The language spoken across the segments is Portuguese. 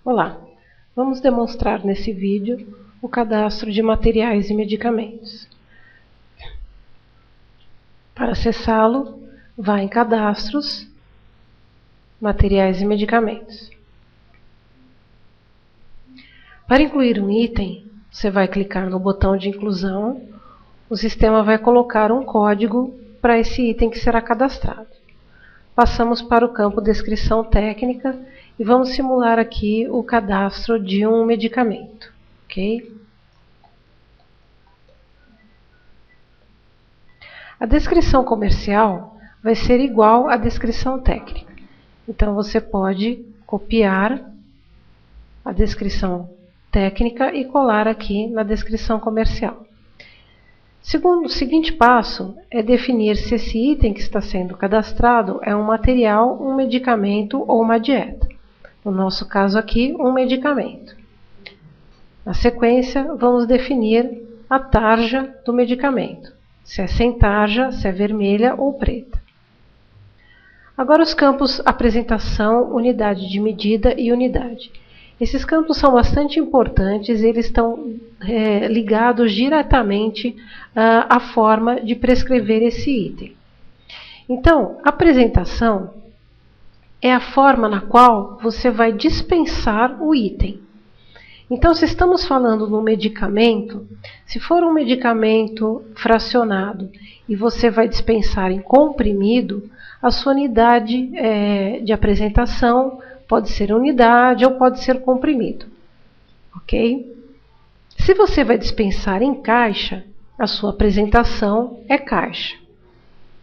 Olá, vamos demonstrar nesse vídeo o cadastro de materiais e medicamentos. Para acessá-lo, vá em Cadastros, Materiais e Medicamentos. Para incluir um item, você vai clicar no botão de inclusão. O sistema vai colocar um código para esse item que será cadastrado. Passamos para o campo Descrição Técnica e vamos simular aqui o cadastro de um medicamento. Ok? A descrição comercial vai ser igual à descrição técnica. Então, você pode copiar a descrição técnica e colar aqui na descrição comercial. O seguinte passo é definir se esse item que está sendo cadastrado é um material, um medicamento ou uma dieta. No nosso caso aqui, um medicamento. Na sequência, vamos definir a tarja do medicamento. Se é sem tarja, se é vermelha ou preta. Agora os campos apresentação, unidade de medida e unidade. Esses campos são bastante importantes e eles estão ligados diretamente à forma de prescrever esse item. Então, apresentação é a forma na qual você vai dispensar o item. Então, se estamos falando de um medicamento, se for um medicamento fracionado e você vai dispensar em comprimido, a sua unidade de apresentação pode ser unidade ou pode ser comprimido. Ok? Se você vai dispensar em caixa, a sua apresentação é caixa.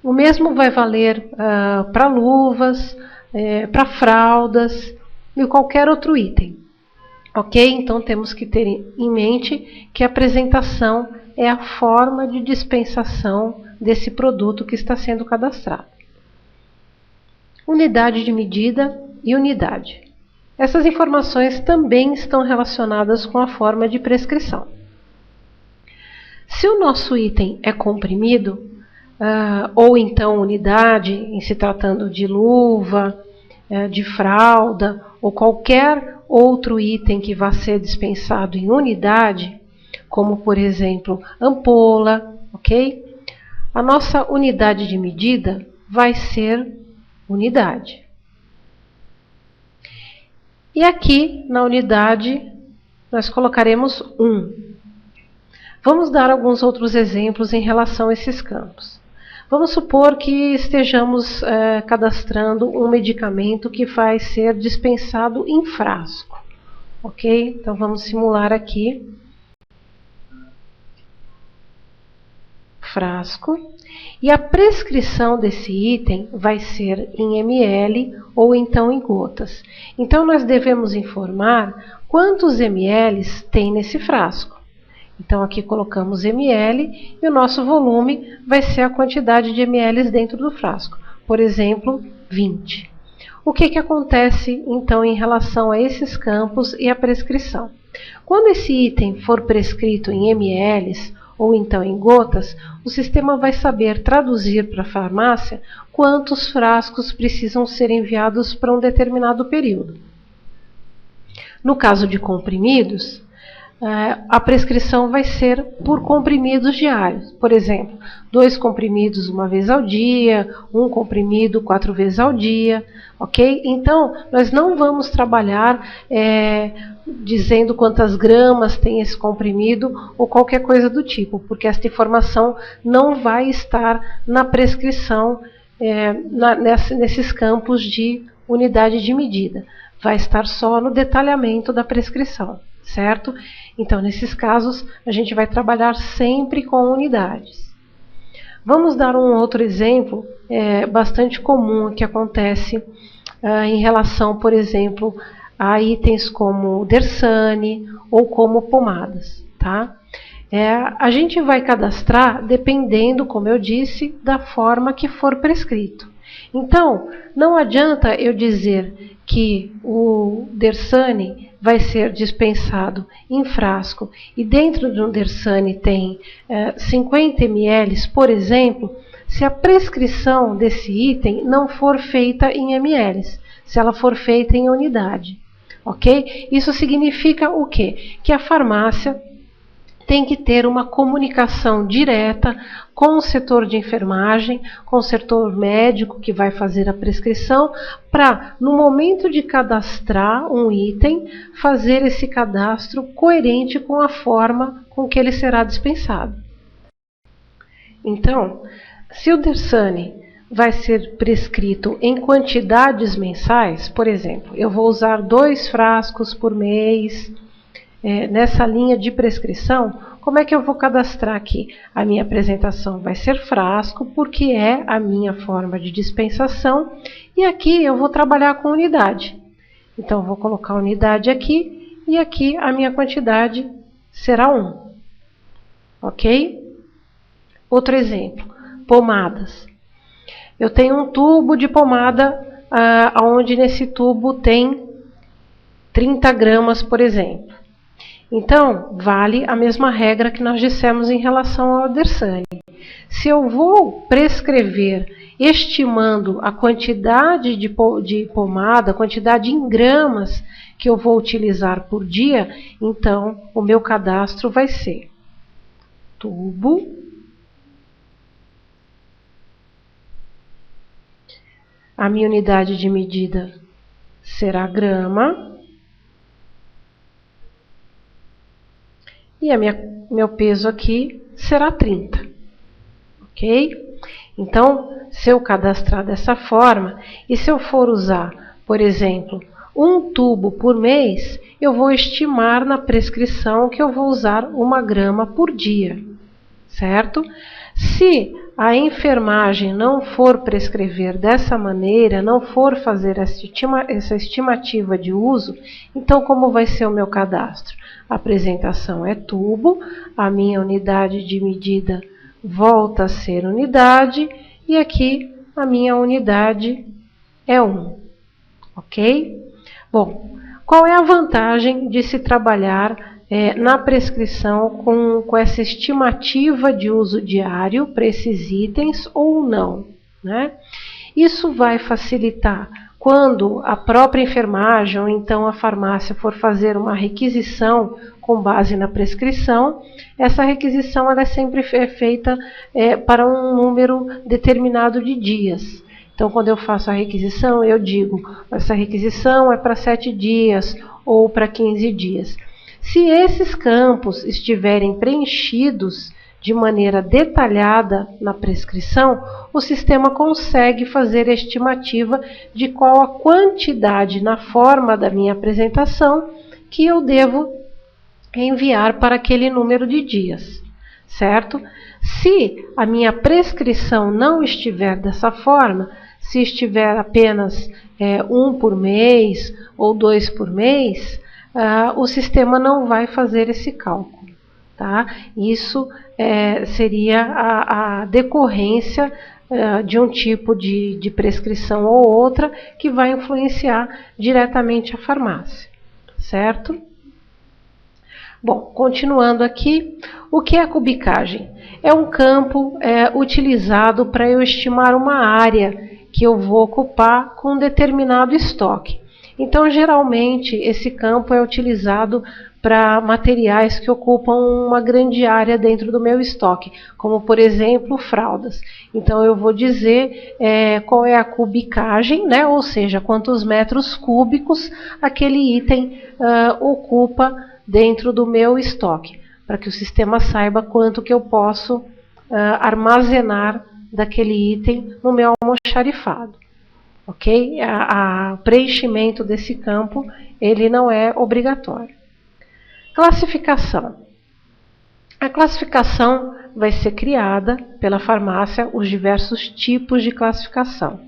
O mesmo vai valer para luvas, para fraldas e qualquer outro item. Ok? Então temos que ter em mente que a apresentação é a forma de dispensação desse produto que está sendo cadastrado. Unidade de medida e unidade. Essas informações também estão relacionadas com a forma de prescrição. Se o nosso item é comprimido, ou então unidade, em se tratando de luva, de fralda, ou qualquer outro item que vá ser dispensado em unidade, como por exemplo ampola, ok? A nossa unidade de medida vai ser unidade. E aqui na unidade nós colocaremos 1. Vamos dar alguns outros exemplos em relação a esses campos. Vamos supor que estejamos cadastrando um medicamento que vai ser dispensado em frasco. Ok? Então vamos simular aqui. Frasco. E a prescrição desse item vai ser em ml ou então em gotas. Então nós devemos informar quantos ml tem nesse frasco. Então aqui colocamos ml e o nosso volume vai ser a quantidade de ml dentro do frasco. Por exemplo, 20. O que acontece então em relação a esses campos e a prescrição? Quando esse item for prescrito em ml ou então em gotas, o sistema vai saber traduzir para a farmácia quantos frascos precisam ser enviados para um determinado período. No caso de comprimidos, a prescrição vai ser por comprimidos diários. Por exemplo, 2 comprimidos uma vez ao dia, 1 comprimido 4 vezes ao dia. Ok? Então, nós não vamos trabalhar dizendo quantas gramas tem esse comprimido ou qualquer coisa do tipo, porque esta informação não vai estar na prescrição nesses campos de unidade de medida. Vai estar só no detalhamento da prescrição, certo? Então, nesses casos, a gente vai trabalhar sempre com unidades. Vamos dar um outro exemplo bastante comum que acontece em relação, por exemplo, a itens como Dersane ou como pomadas. Tá? A gente vai cadastrar dependendo, como eu disse, da forma que for prescrito. Então, não adianta eu dizer que o Dersane vai ser dispensado em frasco e dentro de um Dersane tem 50 ml, por exemplo, se a prescrição desse item não for feita em ml, se ela for feita em unidade. Ok? Isso significa o quê? Que a farmácia tem que ter uma comunicação direta com o setor de enfermagem, com o setor médico que vai fazer a prescrição, para, no momento de cadastrar um item, fazer esse cadastro coerente com a forma com que ele será dispensado. Então, se o Dersane vai ser prescrito em quantidades mensais, por exemplo, eu vou usar 2 frascos por mês, nessa linha de prescrição, como é que eu vou cadastrar aqui? A minha apresentação vai ser frasco, porque é a minha forma de dispensação, e aqui eu vou trabalhar com unidade. Então, eu vou colocar unidade aqui, e aqui a minha quantidade será 1. Ok? Outro exemplo, pomadas. Eu tenho um tubo de pomada, onde nesse tubo tem 30 gramas, por exemplo. Então, vale a mesma regra que nós dissemos em relação ao Dersane. Se eu vou prescrever estimando a quantidade de pomada, a quantidade em gramas que eu vou utilizar por dia, então o meu cadastro vai ser tubo, a minha unidade de medida será grama, e meu peso aqui será 30, ok? Então, se eu cadastrar dessa forma, e se eu for usar, por exemplo, um tubo por mês, eu vou estimar na prescrição que eu vou usar 1 grama por dia, certo? Se a enfermagem não for prescrever dessa maneira, não for fazer essa estimativa de uso, então como vai ser o meu cadastro? A apresentação é tubo, a minha unidade de medida volta a ser unidade, e aqui a minha unidade é 1, ok? Bom, qual é a vantagem de se trabalhar na prescrição com essa estimativa de uso diário para esses itens ou não, né? Isso vai facilitar quando a própria enfermagem ou então a farmácia for fazer uma requisição com base na prescrição. Essa requisição ela é sempre feita para um número determinado de dias. Então, quando eu faço a requisição, eu digo, essa requisição é para 7 dias ou para 15 dias. Se esses campos estiverem preenchidos de maneira detalhada na prescrição, o sistema consegue fazer a estimativa de qual a quantidade na forma da minha apresentação que eu devo enviar para aquele número de dias, certo? Se a minha prescrição não estiver dessa forma, se estiver apenas 1 por mês ou 2 por mês, o sistema não vai fazer esse cálculo. Tá? Isso seria a decorrência de um tipo de prescrição ou outra que vai influenciar diretamente a farmácia, certo? Bom, continuando aqui, o que é a cubicagem? É um campo utilizado para eu estimar uma área que eu vou ocupar com um determinado estoque. Então, geralmente, esse campo é utilizado para materiais que ocupam uma grande área dentro do meu estoque, como, por exemplo, fraldas. Então, eu vou dizer qual é a cubicagem, né? Ou seja, quantos metros cúbicos aquele item ocupa dentro do meu estoque, para que o sistema saiba quanto que eu posso armazenar daquele item no meu almoxarifado. Ok? O preenchimento desse campo ele não é obrigatório. Classificação. A classificação vai ser criada pela farmácia, os diversos tipos de classificação.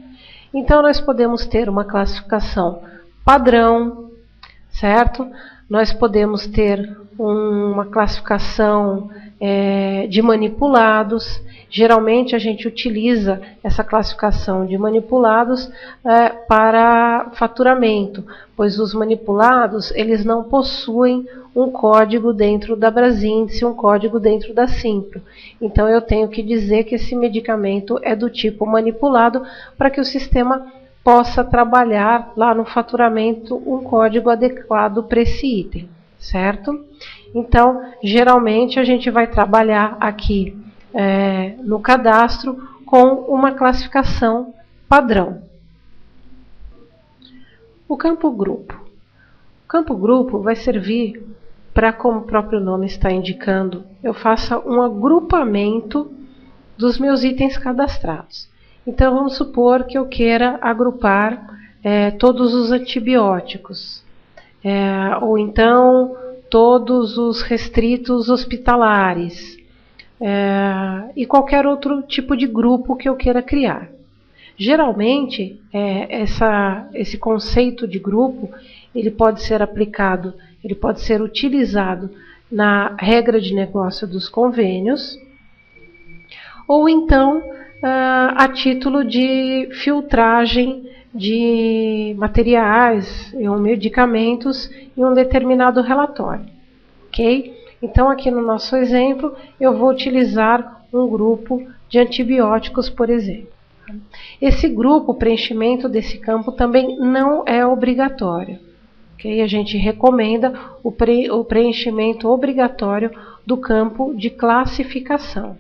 Então, nós podemos ter uma classificação padrão, certo? Nós podemos ter uma classificação de manipulados. Geralmente a gente utiliza essa classificação de manipulados para faturamento, pois os manipulados eles não possuem um código dentro da Brasíndice, um código dentro da Simpro. Então eu tenho que dizer que esse medicamento é do tipo manipulado para que o sistema possa trabalhar lá no faturamento um código adequado para esse item, certo? Então, geralmente a gente vai trabalhar aqui no cadastro com uma classificação padrão. O campo grupo. O campo grupo vai servir para, como o próprio nome está indicando, eu faça um agrupamento dos meus itens cadastrados. Então, vamos supor que eu queira agrupar todos os antibióticos, ou então todos os restritos hospitalares, e qualquer outro tipo de grupo que eu queira criar. Geralmente, esse conceito de grupo, ele pode ser aplicado, ele pode ser utilizado na regra de negócio dos convênios, ou então a título de filtragem de materiais ou medicamentos em um determinado relatório. Ok? Então, aqui no nosso exemplo, eu vou utilizar um grupo de antibióticos, por exemplo. Esse grupo, o preenchimento desse campo também não é obrigatório. Okay? A gente recomenda o preenchimento obrigatório do campo de classificação.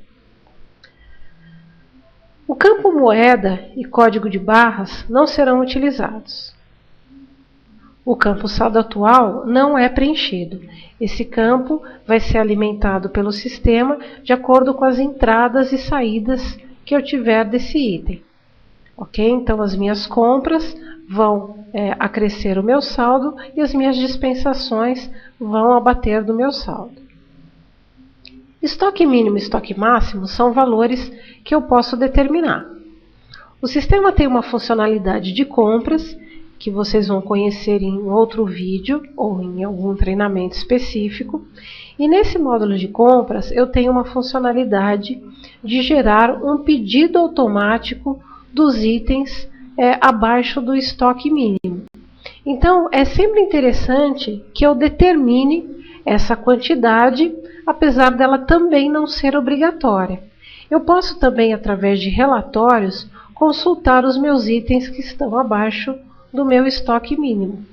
O campo moeda e código de barras não serão utilizados. O campo saldo atual não é preenchido. Esse campo vai ser alimentado pelo sistema de acordo com as entradas e saídas que eu tiver desse item. Ok? Então, as minhas compras vão acrescer o meu saldo e as minhas dispensações vão abater do meu saldo. Estoque mínimo e estoque máximo são valores que eu posso determinar. O sistema tem uma funcionalidade de compras, que vocês vão conhecer em outro vídeo ou em algum treinamento específico. E nesse módulo de compras, eu tenho uma funcionalidade de gerar um pedido automático dos itens abaixo do estoque mínimo. Então, é sempre interessante que eu determine essa quantidade, apesar dela também não ser obrigatória. Eu posso também, através de relatórios, consultar os meus itens que estão abaixo do meu estoque mínimo.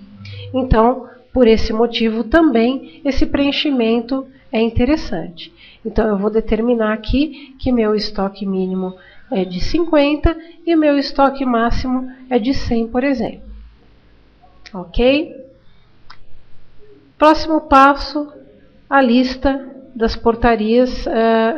Então, por esse motivo também, esse preenchimento é interessante. Então, eu vou determinar aqui que meu estoque mínimo é de 50 e meu estoque máximo é de 100, por exemplo. Ok? Próximo passo, a lista das portarias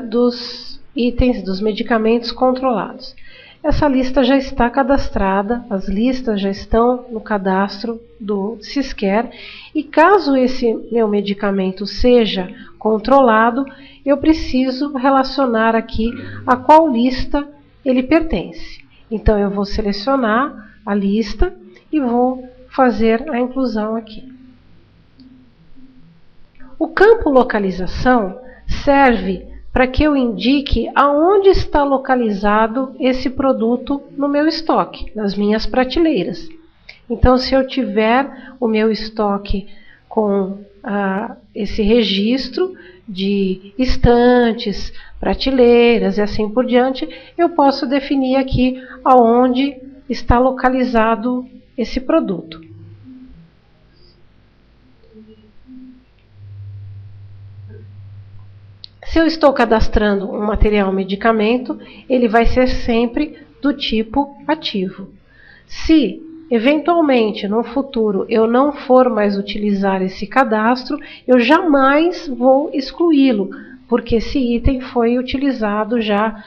dos itens, dos medicamentos controlados. Essa lista já está cadastrada, as listas já estão no cadastro do Sisquer, e caso esse meu medicamento seja controlado, eu preciso relacionar aqui a qual lista ele pertence. Então, eu vou selecionar a lista e vou fazer a inclusão aqui. O campo localização serve para que eu indique aonde está localizado esse produto no meu estoque, nas minhas prateleiras. Então, se eu tiver o meu estoque com esse registro de estantes, prateleiras e assim por diante, eu posso definir aqui aonde está localizado esse produto. Se eu estou cadastrando um material ou medicamento, ele vai ser sempre do tipo ativo. Se, eventualmente, no futuro, eu não for mais utilizar esse cadastro, eu jamais vou excluí-lo, porque esse item foi utilizado já,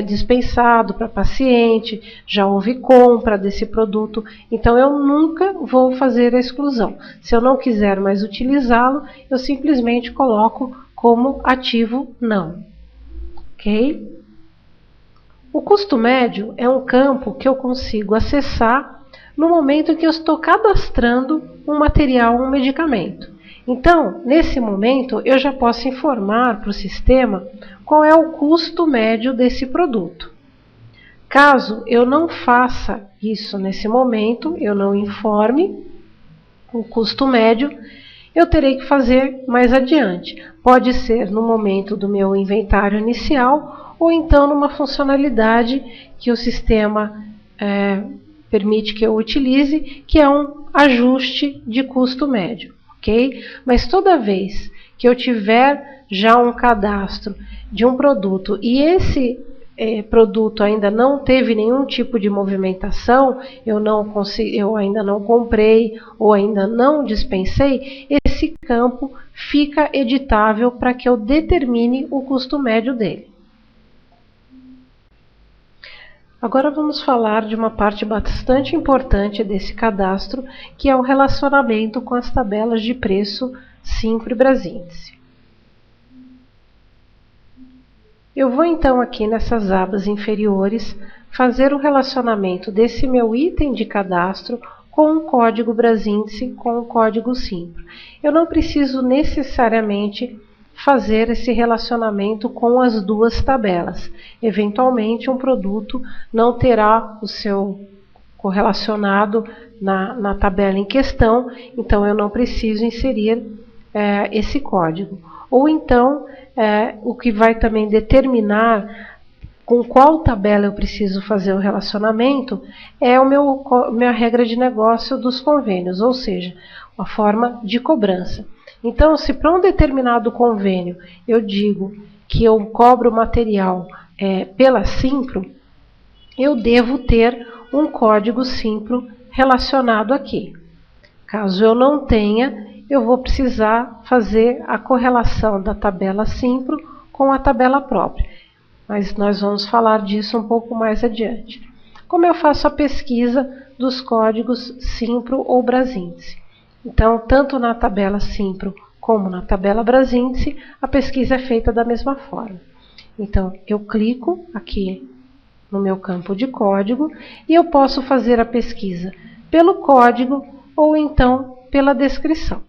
dispensado para paciente, já houve compra desse produto, então eu nunca vou fazer a exclusão. Se eu não quiser mais utilizá-lo, eu simplesmente coloco como ativo não. Ok? O custo médio é um campo que eu consigo acessar no momento em que eu estou cadastrando um material ou um medicamento. Então, nesse momento, eu já posso informar para o sistema qual é o custo médio desse produto. Caso eu não faça isso nesse momento, eu não informe o custo médio, eu terei que fazer mais adiante. Pode ser no momento do meu inventário inicial ou então numa funcionalidade que o sistema permite que eu utilize, que é um ajuste de custo médio, ok? Mas toda vez que eu tiver já um cadastro de um produto e esse produto ainda não teve nenhum tipo de movimentação, eu ainda não comprei ou ainda não dispensei, esse campo fica editável para que eu determine o custo médio dele. Agora vamos falar de uma parte bastante importante desse cadastro, que é o relacionamento com as tabelas de preço Simpro e Brasíndice. Eu vou então aqui nessas abas inferiores fazer o relacionamento desse meu item de cadastro com o código Brasíndice com o código Simpro. Eu não preciso necessariamente fazer esse relacionamento com as duas tabelas. Eventualmente um produto não terá o seu correlacionado na tabela em questão, então eu não preciso inserir esse código. Ou então, o que vai também determinar com qual tabela eu preciso fazer o relacionamento é minha regra de negócio dos convênios, ou seja, a forma de cobrança. Então, se para um determinado convênio eu digo que eu cobro o material pela Simpro, eu devo ter um código Simpro relacionado aqui. Caso eu não tenha, eu vou precisar fazer a correlação da tabela Simpro com a tabela própria. Mas nós vamos falar disso um pouco mais adiante. Como eu faço a pesquisa dos códigos Simpro ou Brasíndice? Então, tanto na tabela Simpro como na tabela Brasíndice, a pesquisa é feita da mesma forma. Então, eu clico aqui no meu campo de código e eu posso fazer a pesquisa pelo código ou então pela descrição.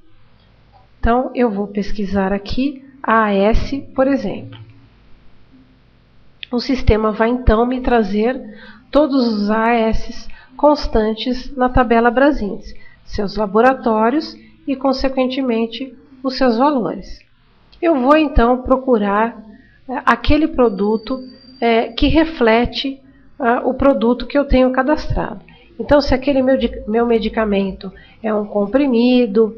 Então, eu vou pesquisar aqui AS, por exemplo. O sistema vai então me trazer todos os AS constantes na tabela Brasíndice, seus laboratórios e, consequentemente, os seus valores. Eu vou então procurar aquele produto que reflete o produto que eu tenho cadastrado. Então, se aquele meu medicamento é um comprimido,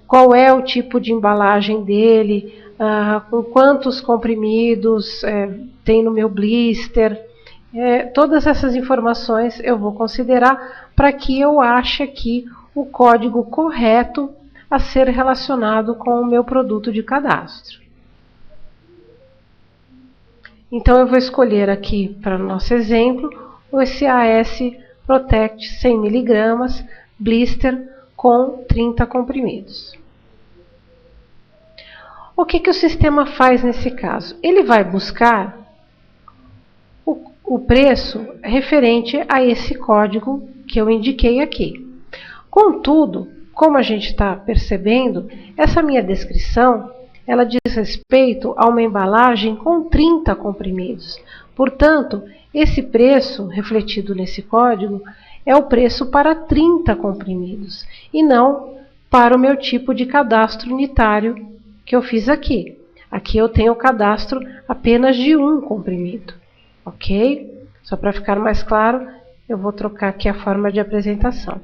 qual é o tipo de embalagem dele, com quantos comprimidos tem no meu blister, todas essas informações eu vou considerar para que eu ache aqui o código correto a ser relacionado com o meu produto de cadastro. Então eu vou escolher aqui para o nosso exemplo esse AS Protect 100 mg blister com 30 comprimidos. O que o sistema faz nesse caso? Ele vai buscar o preço referente a esse código que eu indiquei aqui. Contudo, como a gente está percebendo, essa minha descrição ela diz respeito a uma embalagem com 30 comprimidos. Portanto, esse preço refletido nesse código é o preço para 30 comprimidos e não para o meu tipo de cadastro unitário que eu fiz aqui. Aqui eu tenho o cadastro apenas de um comprimido, ok? Só para ficar mais claro, eu vou trocar aqui a forma de apresentação.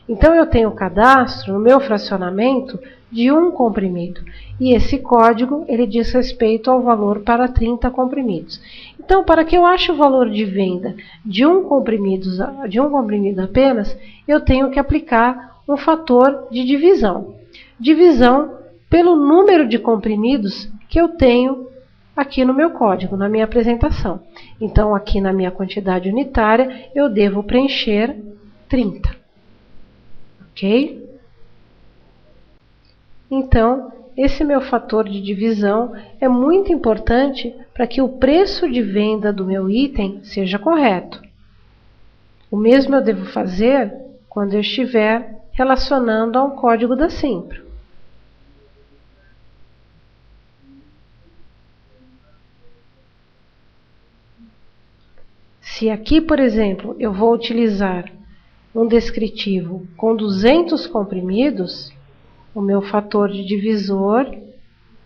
Então, eu tenho o cadastro no meu fracionamento de um comprimido. E esse código, ele diz respeito ao valor para 30 comprimidos. Então, para que eu ache o valor de venda de um comprimido apenas, eu tenho que aplicar um fator de divisão. Divisão pelo número de comprimidos que eu tenho aqui no meu código, na minha apresentação. Então, aqui na minha quantidade unitária, eu devo preencher 30. Ok? Então, esse meu fator de divisão é muito importante para que o preço de venda do meu item seja correto. O mesmo eu devo fazer quando eu estiver relacionando a um código da Simpro. Se aqui, por exemplo, eu vou utilizar um descritivo com 200 comprimidos, o meu fator de divisor,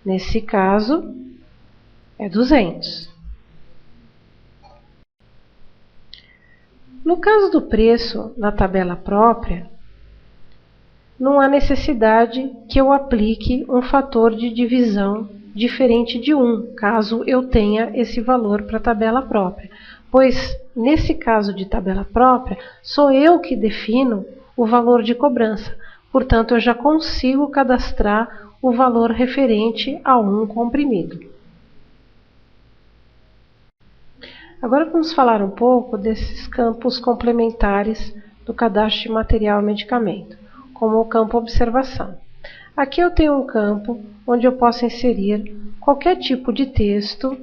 nesse caso, é 200. No caso do preço na tabela própria, não há necessidade que eu aplique um fator de divisão diferente de 1, caso eu tenha esse valor para a tabela própria, pois nesse caso de tabela própria, sou eu que defino o valor de cobrança, portanto eu já consigo cadastrar o valor referente a um comprimido. Agora vamos falar um pouco desses campos complementares do cadastro de material e medicamento, como o campo observação. Aqui eu tenho um campo onde eu posso inserir qualquer tipo de texto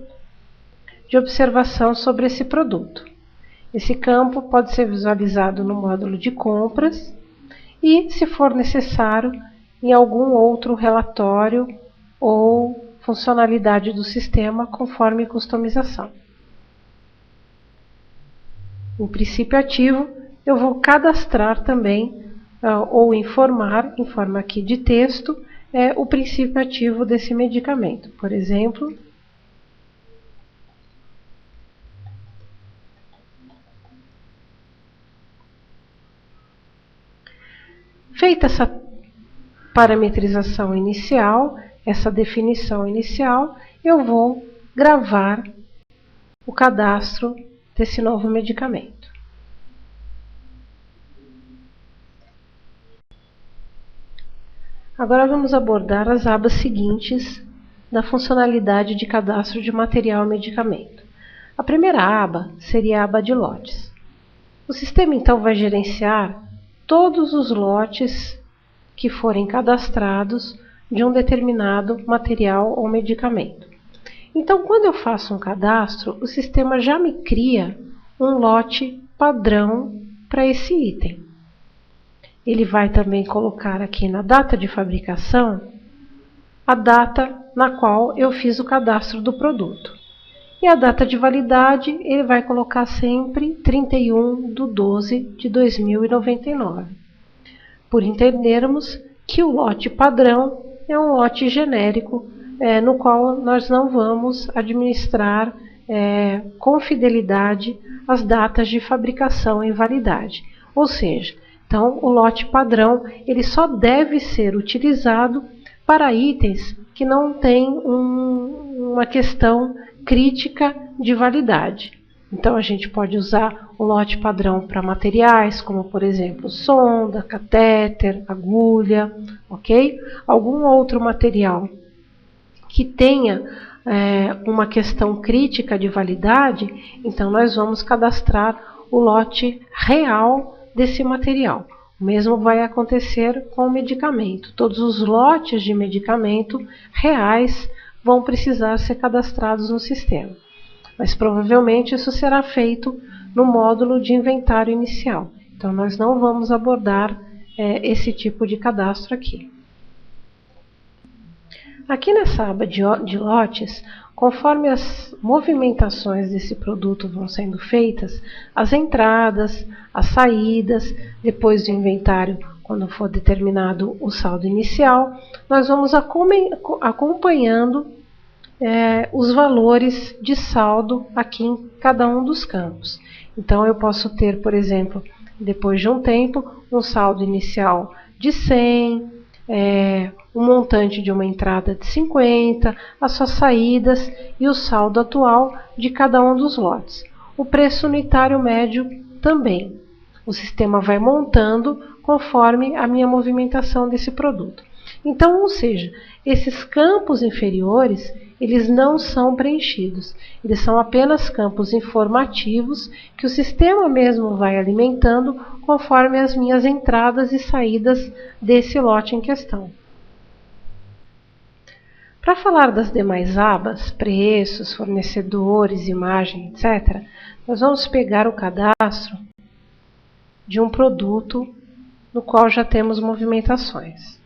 de observação sobre esse produto. Esse campo pode ser visualizado no módulo de compras e, se for necessário, em algum outro relatório ou funcionalidade do sistema, conforme customização. Em princípio ativo, eu vou cadastrar também ou informar, em forma aqui de texto, o princípio ativo desse medicamento. Por exemplo, feita essa parametrização inicial, essa definição inicial, eu vou gravar o cadastro desse novo medicamento. Agora vamos abordar as abas seguintes da funcionalidade de cadastro de material e medicamento. A primeira aba seria a aba de lotes. O sistema então vai gerenciar todos os lotes que forem cadastrados de um determinado material ou medicamento. Então, quando eu faço um cadastro, o sistema já me cria um lote padrão para esse item. Ele vai também colocar aqui na data de fabricação a data na qual eu fiz o cadastro do produto. E a data de validade ele vai colocar sempre 31/12/2099. Por entendermos que o lote padrão é um lote genérico, no qual nós não vamos administrar com fidelidade as datas de fabricação e validade. Ou seja, então o lote padrão ele só deve ser utilizado para itens que não têm uma questão crítica de validade. Então a gente pode usar o lote padrão para materiais, como por exemplo sonda, catéter, agulha, ok? Algum outro material que tenha uma questão crítica de validade, então nós vamos cadastrar o lote real desse material. O mesmo vai acontecer com o medicamento. Todos os lotes de medicamento reais vão precisar ser cadastrados no sistema. Mas provavelmente isso será feito no módulo de inventário inicial. Então nós não vamos abordar esse tipo de cadastro aqui. Aqui nessa aba de lotes, conforme as movimentações desse produto vão sendo feitas, as entradas, as saídas, depois do inventário, quando for determinado o saldo inicial, nós vamos acompanhando os valores de saldo aqui em cada um dos campos. Então eu posso ter, por exemplo, depois de um tempo, um saldo inicial de 100, um montante de uma entrada de 50, as suas saídas e o saldo atual de cada um dos lotes. O preço unitário médio também. O sistema vai montando conforme a minha movimentação desse produto. Então, ou seja, esses campos inferiores, eles não são preenchidos. Eles são apenas campos informativos que o sistema mesmo vai alimentando conforme as minhas entradas e saídas desse lote em questão. Para falar das demais abas, preços, fornecedores, imagem, etc., nós vamos pegar o cadastro de um produto no qual já temos movimentações.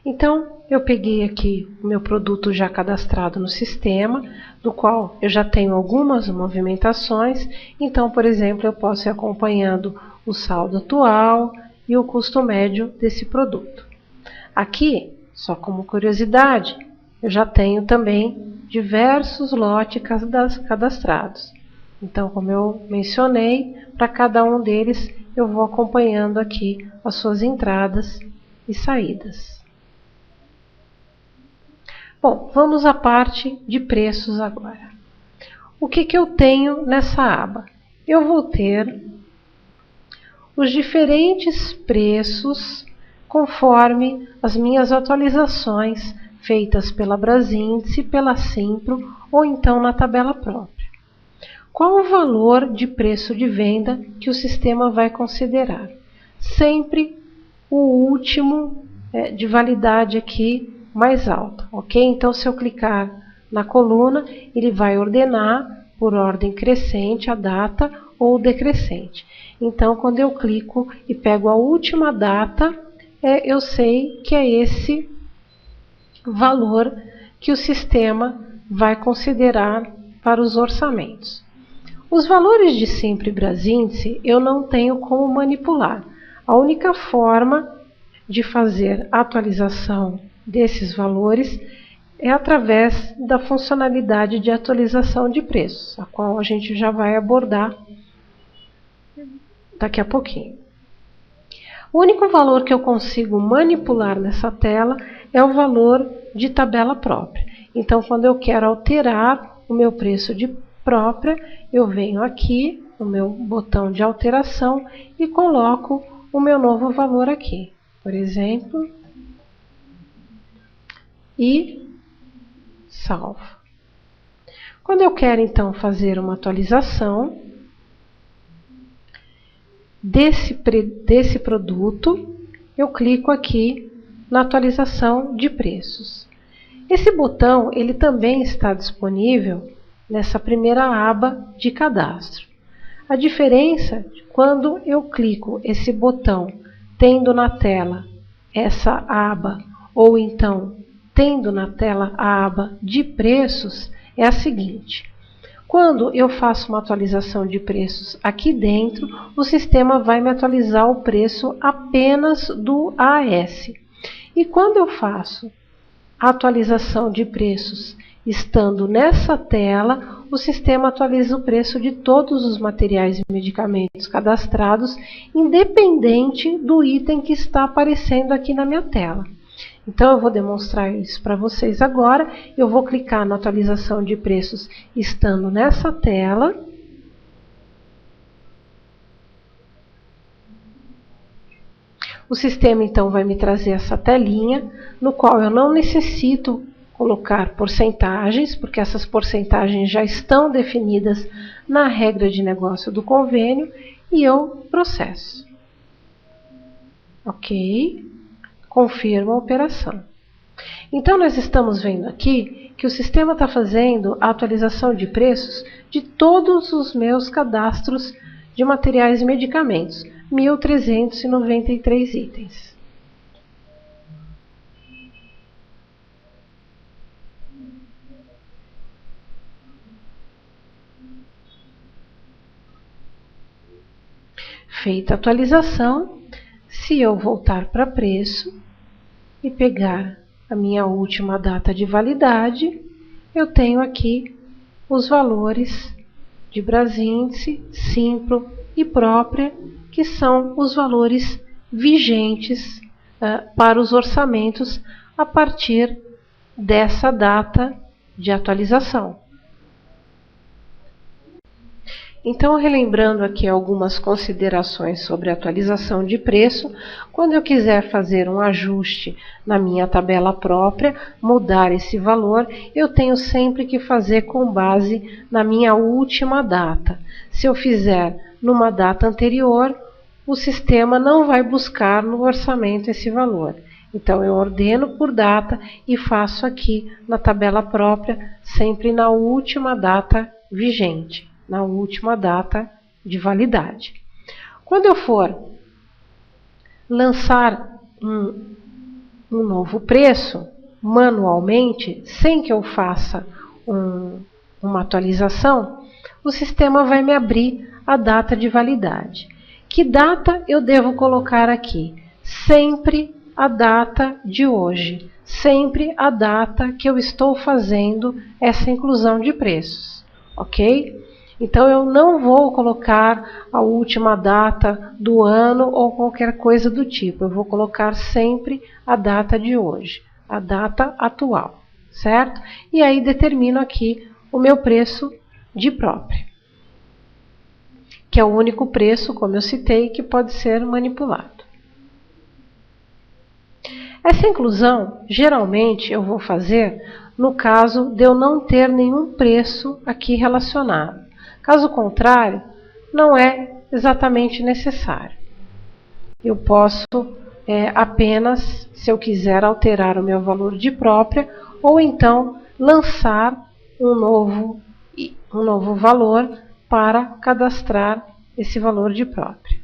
Então, eu peguei aqui o meu produto já cadastrado no sistema, do qual eu já tenho algumas movimentações. Então, por exemplo, eu posso ir acompanhando o saldo atual e o custo médio desse produto. Aqui, só como curiosidade, eu já tenho também diversos lotes cadastrados. Então, como eu mencionei, para cada um deles eu vou acompanhando aqui as suas entradas e saídas. Bom, vamos à parte de preços agora. O que eu tenho nessa aba? Eu vou ter os diferentes preços conforme as minhas atualizações feitas pela Brasíndice, pela Simpro ou então na tabela própria. Qual o valor de preço de venda que o sistema vai considerar? Sempre o último de validade aqui mais alto, ok? Então, se eu clicar na coluna, ele vai ordenar por ordem crescente a data ou decrescente. Então, quando eu clico e pego a última data, eu sei que é esse valor que o sistema vai considerar para os orçamentos. Os valores de Simpro e Brasíndice eu não tenho como manipular. A única forma de fazer a atualização desses valores é através da funcionalidade de atualização de preços, a qual a gente já vai abordar daqui a pouquinho. O único valor que eu consigo manipular nessa tela é o valor de tabela própria. Então, quando eu quero alterar o meu preço de própria, eu venho aqui no meu botão de alteração e coloco o meu novo valor aqui. Por exemplo, e salvo. Quando eu quero então fazer uma atualização desse produto, eu clico aqui na atualização de preços. Esse botão ele também está disponível nessa primeira aba de cadastro. A diferença quando eu clico esse botão tendo na tela essa aba ou então tendo na tela a aba de preços é a seguinte: quando eu faço uma atualização de preços aqui dentro, o sistema vai me atualizar o preço apenas do AS. E quando eu faço a atualização de preços estando nessa tela, o sistema atualiza o preço de todos os materiais e medicamentos cadastrados, independente do item que está aparecendo aqui na minha tela. Então, eu vou demonstrar isso para vocês agora. Eu vou clicar na atualização de preços estando nessa tela. O sistema, então, vai me trazer essa telinha, no qual eu não necessito colocar porcentagens, porque essas porcentagens já estão definidas na regra de negócio do convênio, e eu processo. Ok? Confirmo a operação. Então, nós estamos vendo aqui que o sistema está fazendo a atualização de preços de todos os meus cadastros de materiais e medicamentos, 1.393 itens. Feita a atualização, se eu voltar para preço e pegar a minha última data de validade, eu tenho aqui os valores de Brasíndice, Simpro e própria, que são os valores vigentes para os orçamentos a partir dessa data de atualização. Então, relembrando aqui algumas considerações sobre a atualização de preço, quando eu quiser fazer um ajuste na minha tabela própria, mudar esse valor, eu tenho sempre que fazer com base na minha última data. Se eu fizer numa data anterior, o sistema não vai buscar no orçamento esse valor. Então, eu ordeno por data e faço aqui na tabela própria, sempre na última data vigente, na última data de validade. Quando eu for lançar um novo preço manualmente, sem que eu faça uma atualização, o sistema vai me abrir a data de validade. Que data eu devo colocar aqui? Sempre a data de hoje, sempre a data que eu estou fazendo essa inclusão de preços, ok? Então eu não vou colocar a última data do ano ou qualquer coisa do tipo, eu vou colocar sempre a data de hoje, a data atual, certo? E aí determino aqui o meu preço de própria, que é o único preço, como eu citei, que pode ser manipulado. Essa inclusão, geralmente, eu vou fazer no caso de eu não ter nenhum preço aqui relacionado. Caso contrário, não é exatamente necessário. Eu posso apenas, se eu quiser, alterar o meu valor de própria, ou então lançar um novo valor para cadastrar esse valor de própria.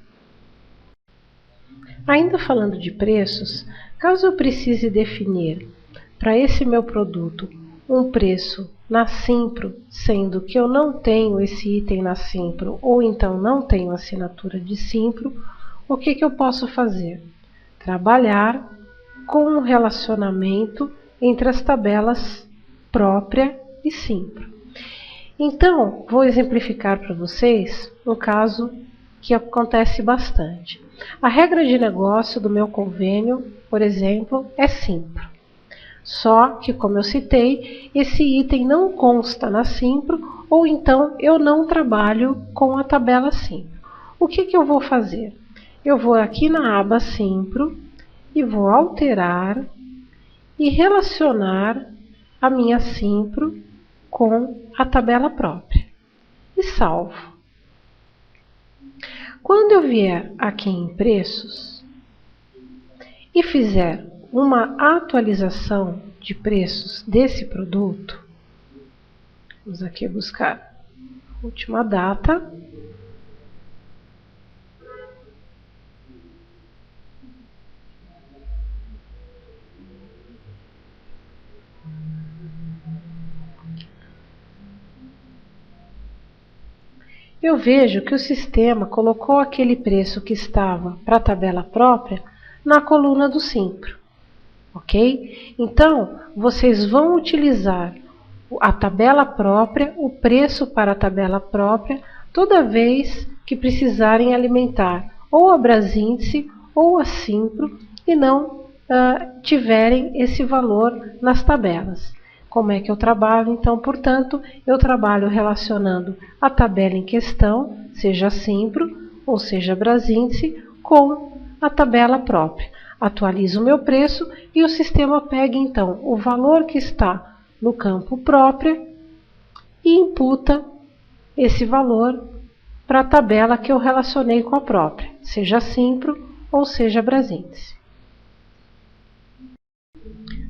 Ainda falando de preços, caso eu precise definir para esse meu produto um preço na Simpro, sendo que eu não tenho esse item na Simpro ou então não tenho assinatura de Simpro, o que eu posso fazer? Trabalhar com um relacionamento entre as tabelas própria e Simpro. Então, vou exemplificar para vocês um caso que acontece bastante. A regra de negócio do meu convênio, por exemplo, é Simpro. Só que, como eu citei, esse item não consta na Simpro, ou então eu não trabalho com a tabela Simpro. O que eu vou fazer? Eu vou aqui na aba Simpro e vou alterar e relacionar a minha Simpro com a tabela própria. E salvo. Quando eu vier aqui em preços e fizer uma atualização de preços desse produto, vamos aqui buscar a última data. Eu vejo que o sistema colocou aquele preço que estava para a tabela própria na coluna do Simpro, ok? Então, vocês vão utilizar a tabela própria, o preço para a tabela própria, toda vez que precisarem alimentar ou a Brasíndice ou a Simpro e não tiverem esse valor nas tabelas. Como é que eu trabalho? Então, portanto, eu trabalho relacionando a tabela em questão, seja Simpro ou seja Brasíndice, com a tabela própria. Atualizo o meu preço e o sistema pega, então, o valor que está no campo própria e imputa esse valor para a tabela que eu relacionei com a própria, seja Simpro ou seja Brasíndice.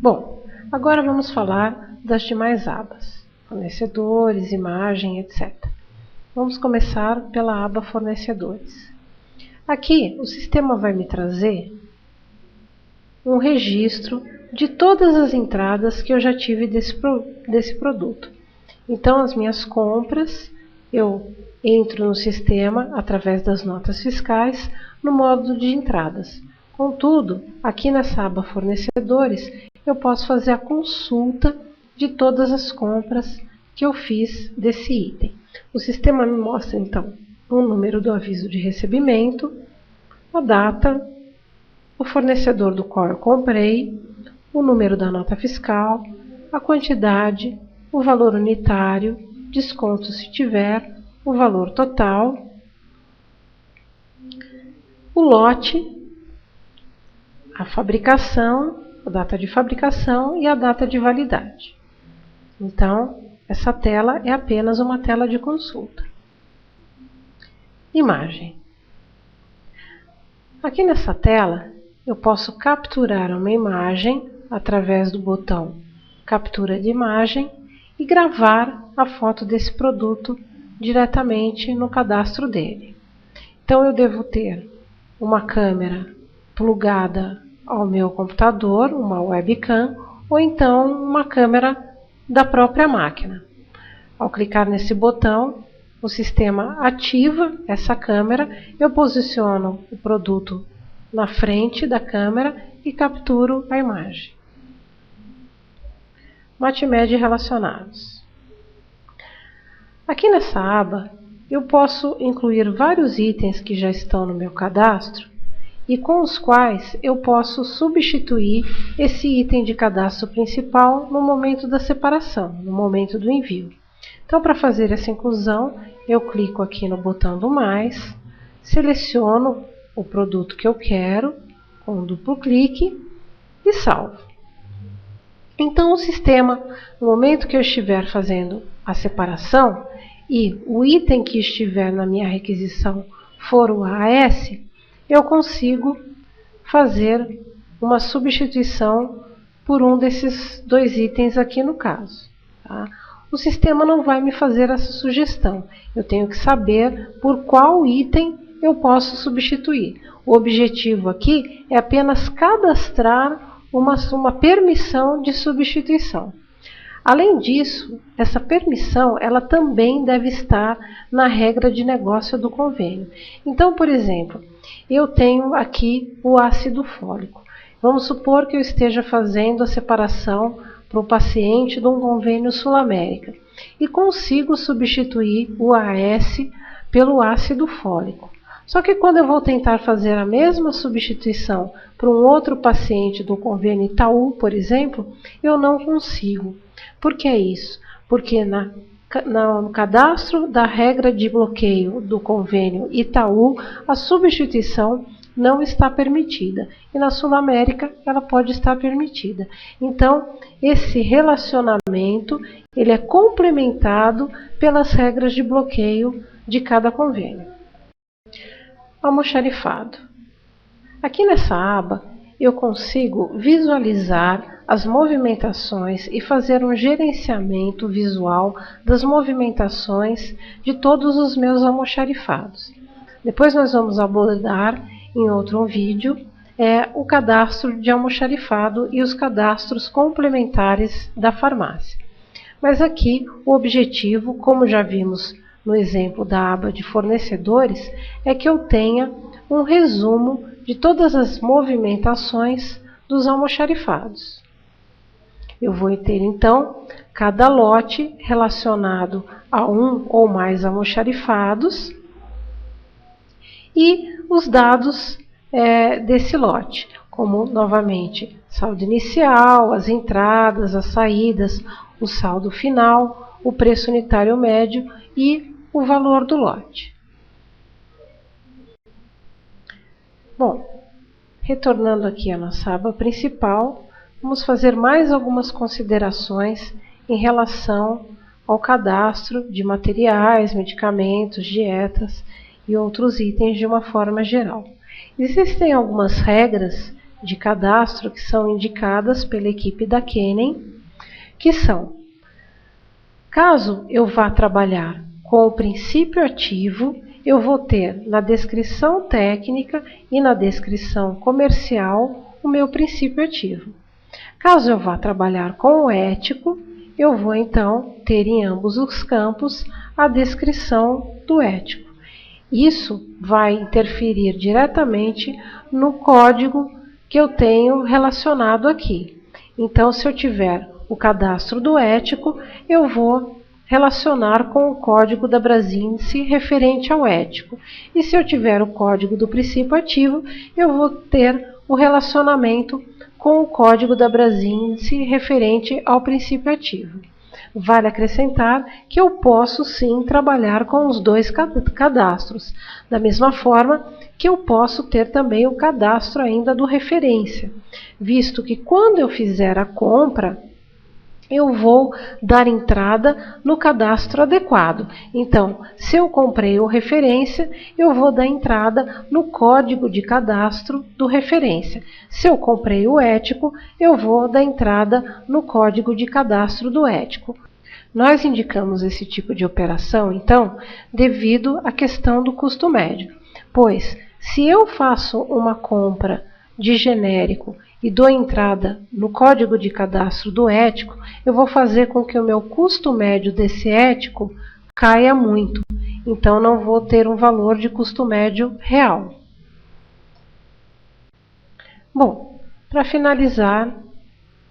Bom, agora vamos falar das demais abas, fornecedores, imagem, etc. Vamos começar pela aba fornecedores. Aqui o sistema vai me trazer um registro de todas as entradas que eu já tive desse produto. Então, as minhas compras, eu entro no sistema através das notas fiscais no módulo de entradas. Contudo, aqui nessa aba fornecedores, eu posso fazer a consulta de todas as compras que eu fiz desse item. O sistema me mostra, então, o número do aviso de recebimento, a data, o fornecedor do qual eu comprei, o número da nota fiscal, a quantidade, o valor unitário, desconto se tiver, o valor total, o lote, a fabricação, a data de fabricação e a data de validade. Então, essa tela é apenas uma tela de consulta. Imagem. Aqui nessa tela, eu posso capturar uma imagem através do botão Captura de Imagem e gravar a foto desse produto diretamente no cadastro dele. Então, eu devo ter uma câmera plugada ao meu computador, uma webcam, ou então uma câmera da própria máquina. Ao clicar nesse botão, o sistema ativa essa câmera, eu posiciono o produto na frente da câmera e capturo a imagem. MATMED relacionados. Aqui nessa aba, eu posso incluir vários itens que já estão no meu cadastro e com os quais eu posso substituir esse item de cadastro principal no momento da separação, no momento do envio. Então, para fazer essa inclusão, eu clico aqui no botão do mais, seleciono o produto que eu quero com um duplo clique e salvo. Então, o sistema, no momento que eu estiver fazendo a separação e o item que estiver na minha requisição for o AS, eu consigo fazer uma substituição por um desses dois itens aqui no caso. Tá? O sistema não vai me fazer essa sugestão. Eu tenho que saber por qual item eu posso substituir. O objetivo aqui é apenas cadastrar uma permissão de substituição. Além disso, essa permissão ela também deve estar na regra de negócio do convênio. Então, por exemplo, eu tenho aqui o ácido fólico. Vamos supor que eu esteja fazendo a separação para o paciente de um convênio Sul-América e consigo substituir o AS pelo ácido fólico. Só que quando eu vou tentar fazer a mesma substituição para um outro paciente do convênio Itaú, por exemplo, eu não consigo. Por que isso? Porque no cadastro da regra de bloqueio do convênio Itaú, a substituição não está permitida. E na Sul-América ela pode estar permitida. Então, esse relacionamento ele é complementado pelas regras de bloqueio de cada convênio. Almoxarifado. Aqui nessa aba, eu consigo visualizar as movimentações e fazer um gerenciamento visual das movimentações de todos os meus almoxarifados. Depois nós vamos abordar em outro vídeo o cadastro de almoxarifado e os cadastros complementares da farmácia. Mas aqui o objetivo, como já vimos no exemplo da aba de fornecedores, é que eu tenha um resumo de todas as movimentações dos almoxarifados. Eu vou ter então cada lote relacionado a um ou mais almoxarifados e os dados desse lote, como novamente saldo inicial, as entradas, as saídas, o saldo final, o preço unitário médio e o valor do lote. Bom, retornando aqui à nossa aba principal, vamos fazer mais algumas considerações em relação ao cadastro de materiais, medicamentos, dietas e outros itens de uma forma geral. Existem algumas regras de cadastro que são indicadas pela equipe da Kennen, que são: caso eu vá trabalhar com o princípio ativo, eu vou ter na descrição técnica e na descrição comercial o meu princípio ativo. Caso eu vá trabalhar com o ético, eu vou então ter em ambos os campos a descrição do ético. Isso vai interferir diretamente no código que eu tenho relacionado aqui. Então, se eu tiver o cadastro do ético, eu vou relacionar com o código da Brasíndice referente ao ético. E se eu tiver o código do princípio ativo, eu vou ter o relacionamento com o código da Brasíndice referente ao princípio ativo. Vale acrescentar que eu posso sim trabalhar com os dois cadastros, da mesma forma que eu posso ter também o cadastro ainda do referência, visto que quando eu fizer a compra, eu vou dar entrada no cadastro adequado. Então, se eu comprei o referência, eu vou dar entrada no código de cadastro do referência. Se eu comprei o ético, eu vou dar entrada no código de cadastro do ético. Nós indicamos esse tipo de operação, então, devido à questão do custo médio. Pois, se eu faço uma compra de genérico e dou entrada no código de cadastro do ético, eu vou fazer com que o meu custo médio desse ético caia muito. Então, não vou ter um valor de custo médio real. Bom, para finalizar,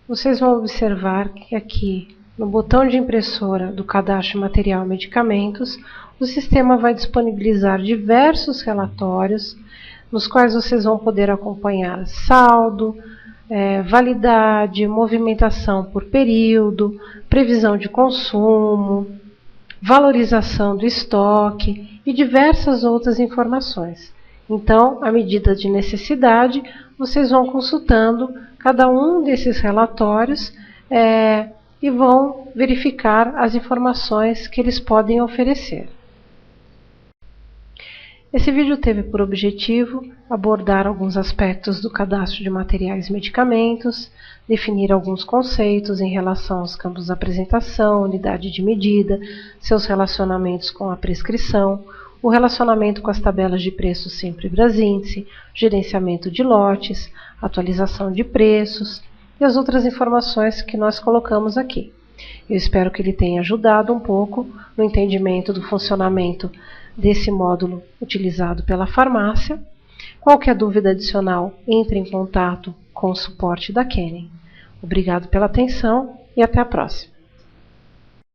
vocês vão observar que aqui no botão de impressora do cadastro de material e medicamentos, o sistema vai disponibilizar diversos relatórios nos quais vocês vão poder acompanhar saldo, validade, movimentação por período, previsão de consumo, valorização do estoque e diversas outras informações. Então, à medida de necessidade, vocês vão consultando cada um desses relatórios e vão verificar as informações que eles podem oferecer. Esse vídeo teve por objetivo abordar alguns aspectos do cadastro de materiais e medicamentos, definir alguns conceitos em relação aos campos da apresentação, unidade de medida, seus relacionamentos com a prescrição, o relacionamento com as tabelas de preços sempre Brasíndice, gerenciamento de lotes, atualização de preços e as outras informações que nós colocamos aqui. Eu espero que ele tenha ajudado um pouco no entendimento do funcionamento desse módulo utilizado pela farmácia. Qualquer dúvida adicional, entre em contato com o suporte da Kennen. Obrigado pela atenção e até a próxima.